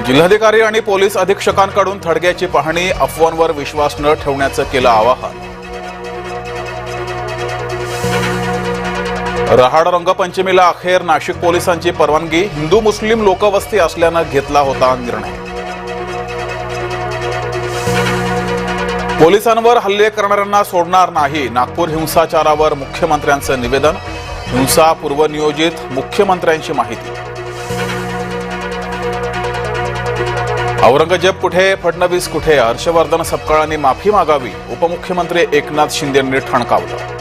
जिल्हाधिकारी आणि पोलीस अधीक्षकांकडून थडग्याची पाहणी, अफवांवर विश्वास न ठेवण्याचं केलं आवाहन। रहाड रंगपंचमीला अखेर नाशिक पोलिसांची परवानगी, हिंदू मुस्लिम लोकवस्ती असल्यानं घेतला होता निर्णय। पोलिसांवर हल्ले करणाऱ्यांना सोडणार नाही, नागपूर हिंसाचारावर मुख्यमंत्र्यांचं निवेदन, हिंसा पूर्वनियोजित, मुख्यमंत्र्यांची माहिती। औरंगजेब कुठे, फडणवीस कुठे, हर्षवर्धन सपकाळांनी माफी मागावी, उपमुख्यमंत्री एकनाथ शिंदेंनी ठणकावलं।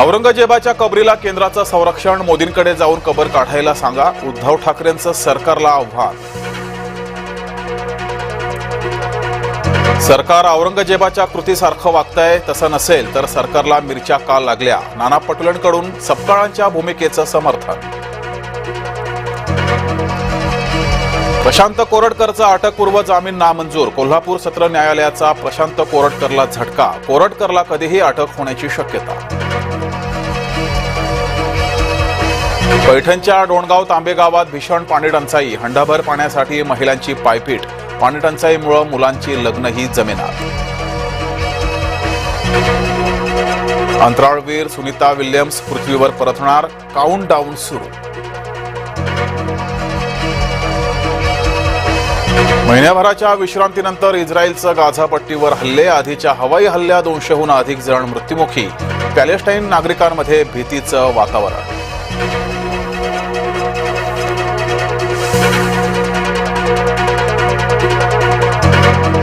औरंगजेबाच्या कबरीला केंद्राचं संरक्षण, मोदींकडे जाऊन कबर काढायला सांगा, उद्धव ठाकरेंचं सरकारला आव्हान। सरकार औरंगजेबाच्या कृतीसारखं वागतंय, तसं नसेल तर सरकारला मिरच्या का लागल्या, नाना पटोलेंकडून सपकाळांच्या भूमिकेचं समर्थन। प्रशांत कोरटकरचा अटकपूर्व जामीन नामंजूर, कोल्हापूर सत्र न्यायालयाचा प्रशांत कोरटकरला झटका, कोरटकरला कधीही अटक होण्याची शक्यता। पैठणच्या डोणगाव तांबे गावात भीषण पाणी टंचाई, हंडाभर पाण्यासाठी महिलांची पायपीट, पाणी टंचाईमुळे मुलांची लग्नही जमिनात। अंतराळवीर सुनीता विल्यम्स पृथ्वीवर परतणार, काउंटडाऊन सुरू। महिन्याभराच्या विश्रांतीनंतर इस्रायलचं गाझापट्टीवर हल्ले, आधीच्या हवाई हल्ल्यात 200हून अधिक जण मृत्युमुखी, पॅलेस्टाईन नागरिकांमध्ये भीतीचं वातावरण।